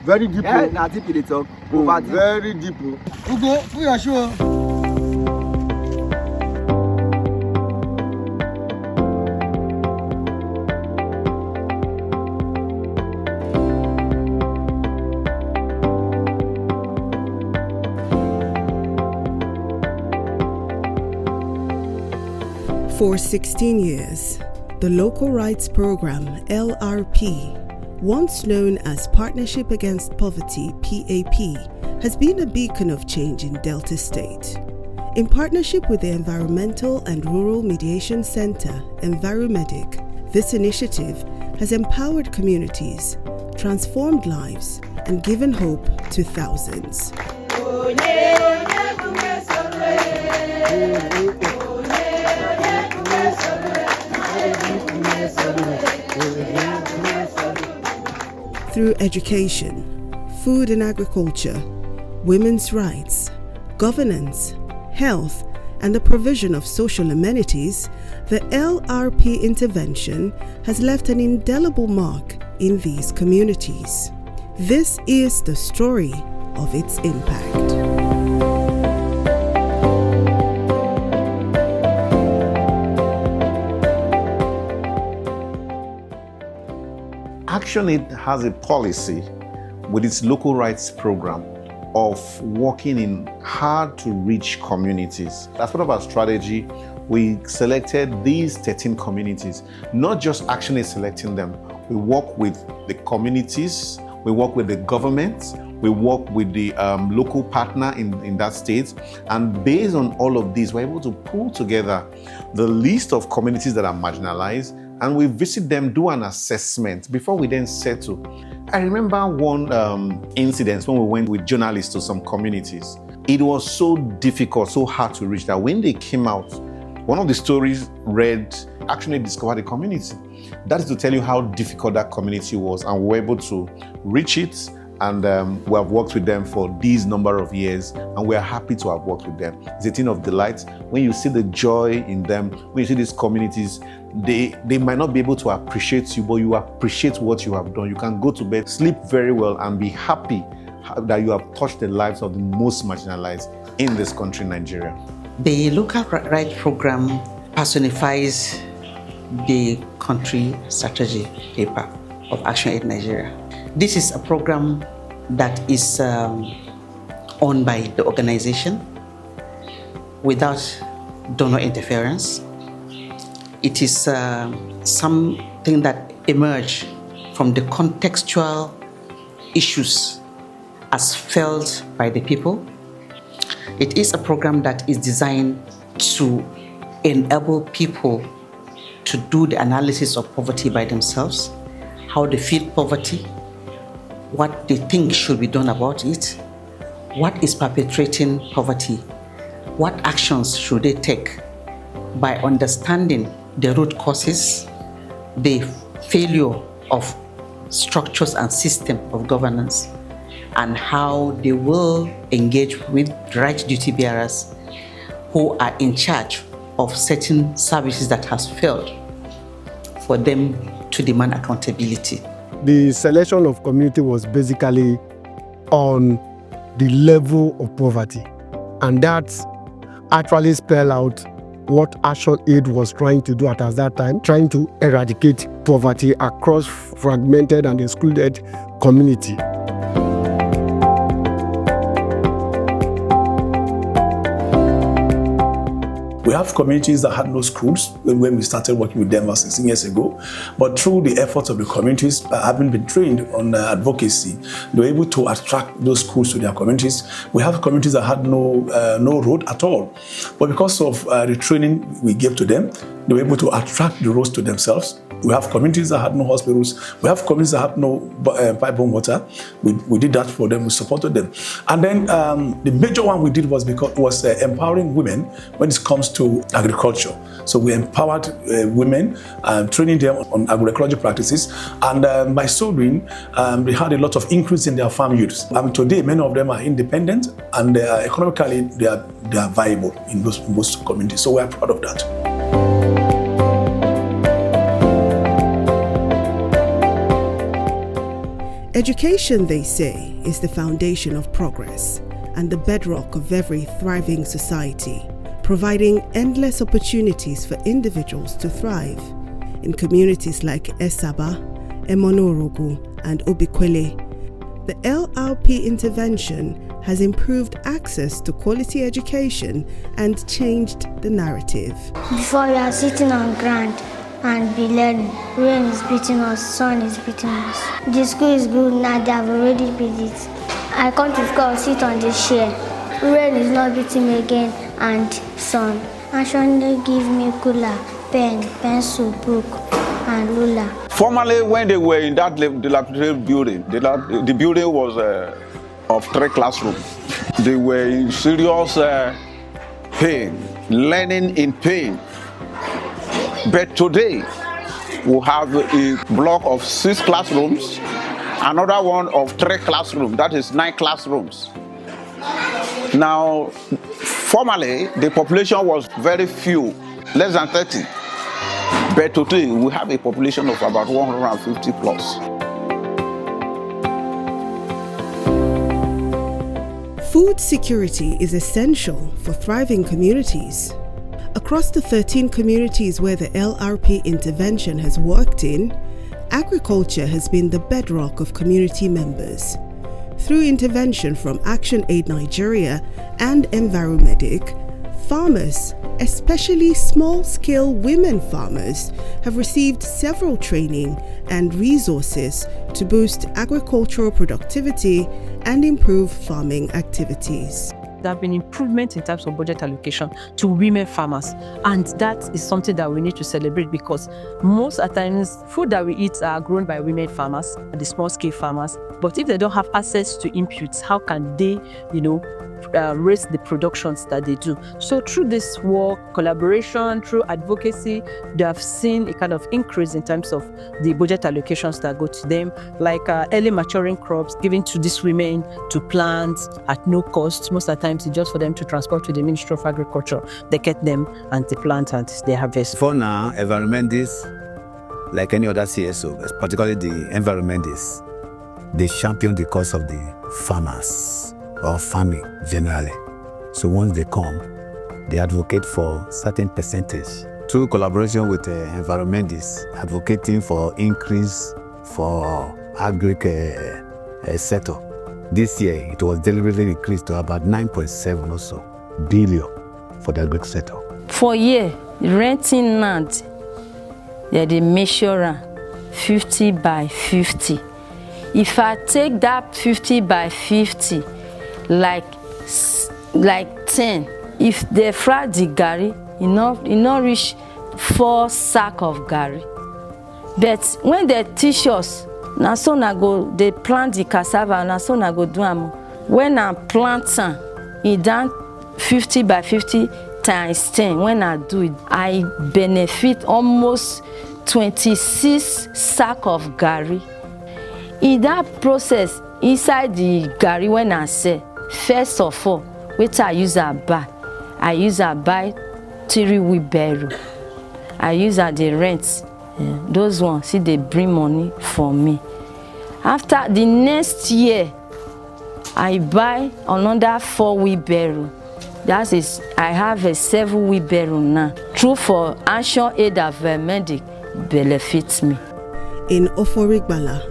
Very deep. Yeah, na deep they talk. Over deep. Very deep. Ugo, we are sure. For 16 years, the Local Rights Program, LRP, once known as Partnership Against Poverty, PAP, has been a beacon of change in Delta State. In partnership with the Environmental and Rural Mediation Center, ENVIRUMEDIC, this initiative has empowered communities, transformed lives, and given hope to thousands. Through education, food and agriculture, women's rights, governance, health, and the provision of social amenities, the LRP intervention has left an indelible mark in these communities. This is the story of its impact. ActionAid has a policy with its local rights program of working in hard-to-reach communities. As part of our strategy, we selected these 13 communities, not just ActionAid selecting them. We work with the communities, we work with the government, we work with the local partner in that state, and based on all of these, we're able to pull together the list of communities that are marginalized, and we visit them, do an assessment before we then settle. I remember one incident when we went with journalists to some communities. It was so difficult, so hard to reach that when they came out, one of the stories read, actually discovered a community. That is to tell you how difficult that community was, and we were able to reach it, and we have worked with them for these number of years, and we are happy to have worked with them. It's a thing of delight. When you see the joy in them, when you see these communities, they might not be able to appreciate you, but you appreciate what you have done. You can go to bed, sleep very well, and be happy that you have touched the lives of the most marginalized in this country, Nigeria. The local rights program personifies the country strategy paper of ActionAid Nigeria. This is a program that is owned by the organization without donor interference. It is something that emerged from the contextual issues as felt by the people. It is a program that is designed to enable people to do the analysis of poverty by themselves, how they feel poverty, what they think should be done about it, what is perpetrating poverty, what actions should they take. By understanding the root causes, the failure of structures and system of governance, and how they will engage with right duty bearers who are in charge of certain services that has failed, for them to demand accountability. The selection of community was basically on the level of poverty, and that actually spelled out what ActionAid was trying to do at that time, trying to eradicate poverty across fragmented and excluded community. We have communities that had no schools when we started working with them about 16 years ago, but through the efforts of the communities, having been trained on advocacy, they were able to attract those schools to their communities. We have communities that had no road at all, but because of the training we gave to them, they were able to attract the roads to themselves. We have communities that had no hospitals. We have communities that had no pipe-borne water. We did that for them. We supported them. And then the major one we did was empowering women when it comes to agriculture. So we empowered women, training them on agricultural practices. And by so doing, they had a lot of increase in their farm use. Today, many of them are independent, and economically, they are viable in most communities. So we are proud of that. Education, they say, is the foundation of progress and the bedrock of every thriving society, providing endless opportunities for individuals to thrive. In communities like Esaba, Emonorogu, and Obikwele, the LRP intervention has improved access to quality education and changed the narrative. Before you are sitting on ground and be learning, rain is beating us, sun is beating us. The school is good now, they have already built it. I come to school, sit on the chair. Rain is not beating me again and sun. ActionAid give me cooler, pen, pencil, book, and ruler. Formerly, when they were in that dilapidated building, the building was of 3 classrooms. They were in serious pain, learning in pain. But today, we have a block of 6 classrooms, another one of 3 classrooms, that is 9 classrooms. Now, formerly, the population was very few, less than 30. But today, we have a population of about 150 plus. Food security is essential for thriving communities. Across the 13 communities where the LRP intervention has worked in, agriculture has been the bedrock of community members. Through intervention from ActionAid Nigeria and ENVIRUMEDIC, farmers, especially small-scale women farmers, have received several training and resources to boost agricultural productivity and improve farming activities. There have been improvements in terms of budget allocation to women farmers, and that is something that we need to celebrate, because most of the times food that we eat are grown by women farmers, the small-scale farmers. But if they don't have access to inputs, how can they, raise the productions that they do? So through this work, collaboration, through advocacy, they have seen a kind of increase in terms of the budget allocations that go to them, like early maturing crops given to these women to plant at no cost. Most of the times it's just for them to transport to the Ministry of Agriculture. They get them and they plant and they harvest. For now, environmentalists, like any other CSO, particularly the environmentalists, they champion the cause of the farmers or farming generally. So once they come, they advocate for certain percentage. Through collaboration with environmentalists, advocating for increase for agri sector. This year, it was deliberately increased to about 9.7 or so billion for the agri sector. For year, renting land, they measure 50 by 50. If I take that 50 by 50, like 10, if they fry the gari, it not reach 4 sack of gari. But when they teach us, na so na go, they plant the cassava, na so na go do am. When I plant it done 50 by 50 times 10. When I do it, I benefit almost 26 sack of gari. In that process, inside the gari, when I say, first of all, which I use a buy 3 wheelbarrow. I use the rent. Those ones, see, they bring money for me. After the next year, I buy another 4 wheelbarrow. That is, I have a 7 wheelbarrow now. True for ActionAid ENVIRUMEDIC benefits me. In Oforigbala,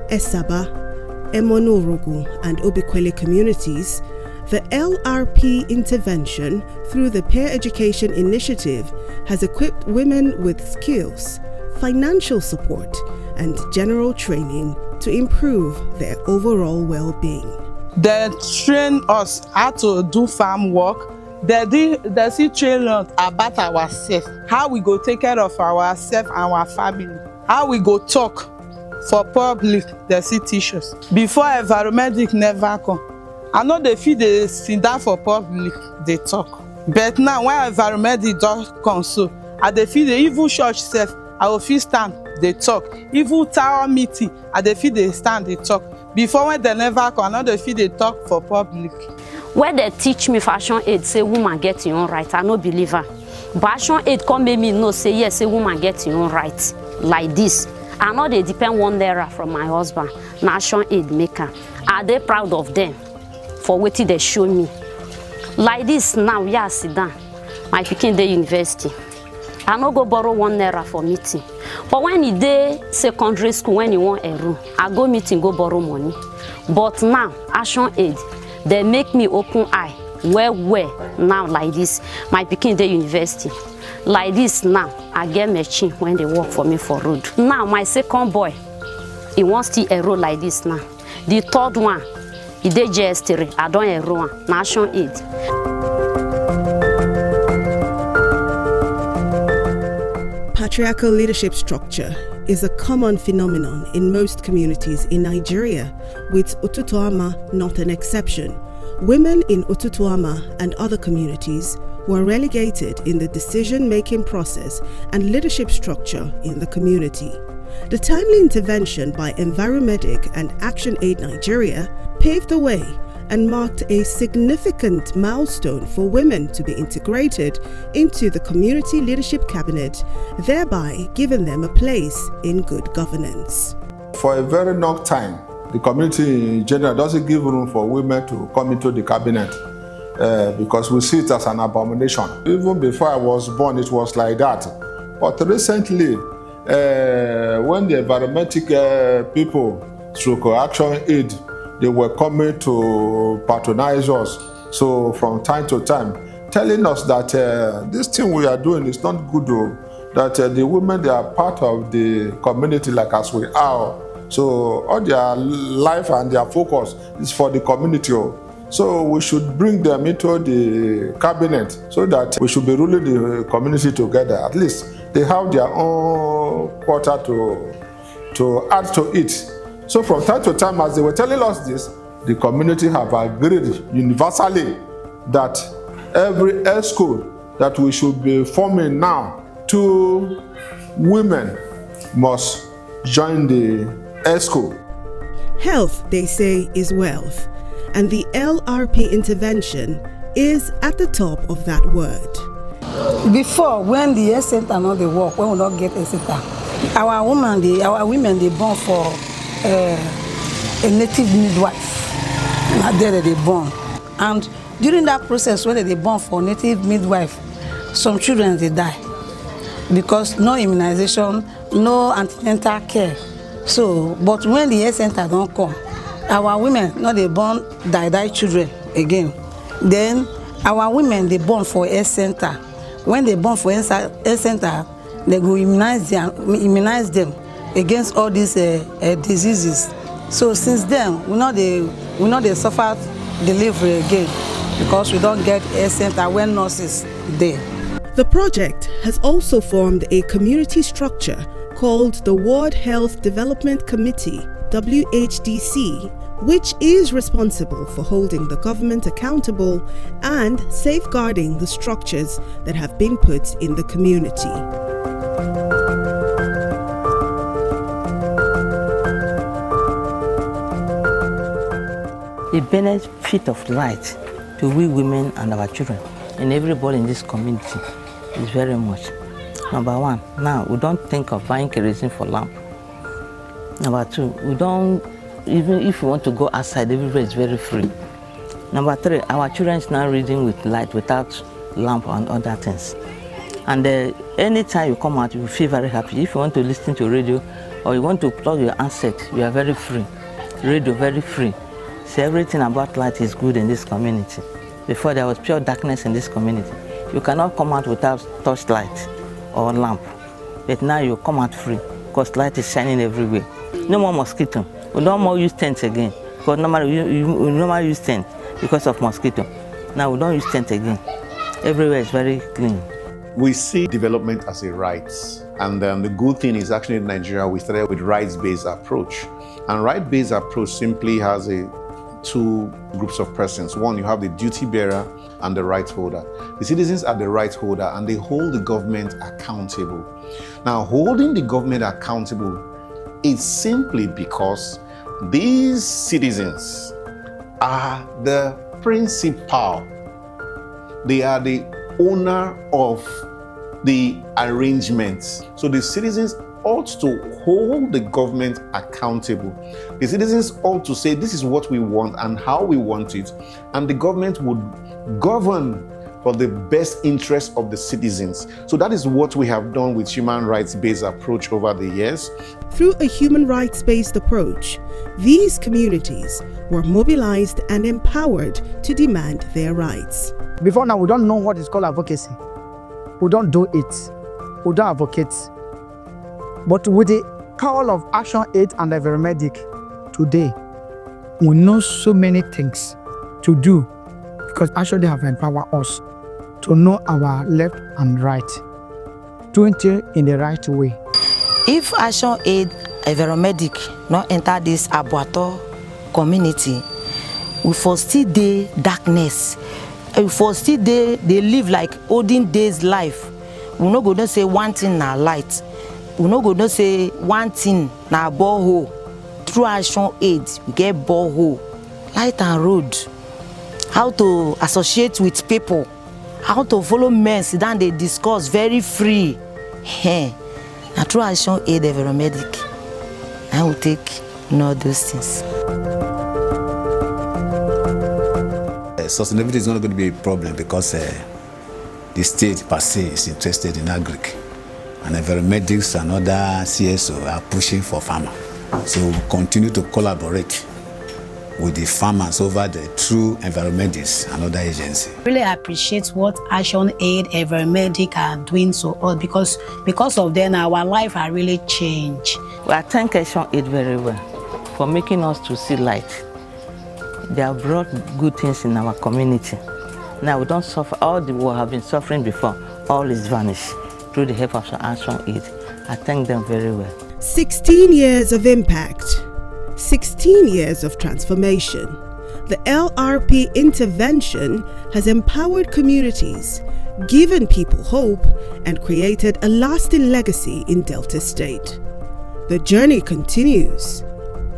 Esaba, Emonorogu, and Obikwele communities, the LRP intervention through the Peer Education Initiative has equipped women with skills, financial support, and general training to improve their overall well-being. They train us how to do farm work. They still train us about ourselves, how we go take care of ourselves and our family, how we go talk for public. They still teach us. Before ENVIRUMEDIC never come, I know they feel they sit down for public, they talk. But now when ENVIRUMEDIC don't come, so I dey feel the evil church self, I will feel stand, they talk. Evil tower meeting, I dey feel they stand, they talk. Before when they never come, I know they feel they talk for public. When they teach me for ActionAid, say woman get your own right, I no believe her. But ActionAid come make me know, say yes, say woman get your own right, like this. I know they depend 1 naira from my husband, ActionAid maker. Are they proud of them for what they show me? Like this now, we are sit down. My pikin dey university. I no go borrow 1 naira for meeting. But when he dey secondary school, when he want a room, I go meeting, go borrow money. But now, ActionAid, they make me open eye. Well, now like this, my pikin dey university. Like this now, I get machine when they work for me for road. Now my second boy, he wants to enroll like this now. The third one, he dey JS3, I don't enroll one, ActionAid. Patriarchal leadership structure is a common phenomenon in most communities in Nigeria, with Otutuama not an exception. Women in Otutuama and other communities were relegated in the decision-making process and leadership structure in the community. The timely intervention by ENVIRUMEDIC and ActionAid Nigeria paved the way and marked a significant milestone for women to be integrated into the community leadership cabinet, thereby giving them a place in good governance. For a very long time, the community in general doesn't give room for women to come into the cabinet because we see it as an abomination. Even before I was born, it was like that. But recently, when the environmental people through ActionAid, they were coming to patronize us. So from time to time, telling us that this thing we are doing is not good, that the women, they are part of the community like as we are. So all their life and their focus is for the community. So we should bring them into the cabinet so that we should be ruling the community together. At least they have their own quota to add to it. So from time to time, as they were telling us this, the community have agreed universally that every health school that we should be forming now, 2 women must join the health school. Health, they say, is wealth, and the LRP intervention is at the top of that word. Before, when the health center not dey work, when we not get health center, our women they born for a native midwife. Now there they born, and during that process when they born for native midwife, some children they die because no immunization, no antenatal care. So, but when the health center don't come, our women not they born die children again. Then our women they born for health center. When they born for health center, they go immunize them against all these diseases. So since then, we know they suffer delivery again because we don't get a center when nurses there. The project has also formed a community structure called the Ward Health Development Committee, WHDC, which is responsible for holding the government accountable and safeguarding the structures that have been put in the community. The benefit of light to we women and our children and everybody in this community is very much. Number 1, now we don't think of buying kerosene for lamp. Number 2, we don't, even if we want to go outside, everywhere is very free. Number 3, our children is now reading with light without lamp and other things. And anytime you come out, you feel very happy. If you want to listen to radio or you want to plug your handset, you are very free. Radio, very free. So everything about light is good in this community. Before there was pure darkness in this community. You cannot come out without torchlight or lamp. But now you come out free because light is shining everywhere. No more mosquito. We don't more use tents again. Because normally we normally use tent because of mosquito. Now we don't use tent again. Everywhere is very clean. We see development as a right. And the good thing is actually in Nigeria, we started with rights-based approach. And right-based approach simply has 2 groups of persons. One, you have the duty bearer and the right holder. The citizens are the right holder and they hold the government accountable. Now, holding the government accountable is simply because these citizens are the principal. They are the owner of the arrangements. So the citizens ought to hold the government accountable. The citizens ought to say, this is what we want and how we want it. And the government would govern for the best interest of the citizens. So that is what we have done with human rights-based approach over the years. Through a human rights-based approach, these communities were mobilized and empowered to demand their rights. Before now, we don't know what is called advocacy. We don't do it. We don't advocate. But with the call of ActionAid and ENVIRUMEDIC today, we know so many things to do because ActionAid have empowered us to know our left and right, doing it in the right way. If ActionAid, ENVIRUMEDIC not enter this abattoir community, we foresee the darkness. We foresee they live like olden days life. We no go don't say one thing na light. We no go don't say one thing na borehole. Through ActionAid, we get borehole, light and road. How to associate with people, how to follow men, sit down, they discuss very free. Now through ActionAid, ENVIRUMEDIC, I will take know those things. Sustainability is not going to be a problem because the state per se is interested in agric, and ENVIRUMEDICs and other CSO are pushing for farmer. So we'll continue to collaborate with the farmers over the true ENVIRUMEDICs and other agencies. Really appreciate what ActionAid, ENVIRUMEDIC are doing so all because of them our life are really changed. I thank ActionAid very well for making us to see light. They have brought good things in our community. Now we don't suffer all the we have been suffering before. All is vanished through the help of ActionAid. I thank them very well. 16 years of impact, 16 years of transformation. The LRP intervention has empowered communities, given people hope, and created a lasting legacy in Delta State. The journey continues,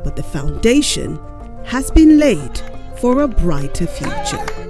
but the foundation has been laid for a brighter future.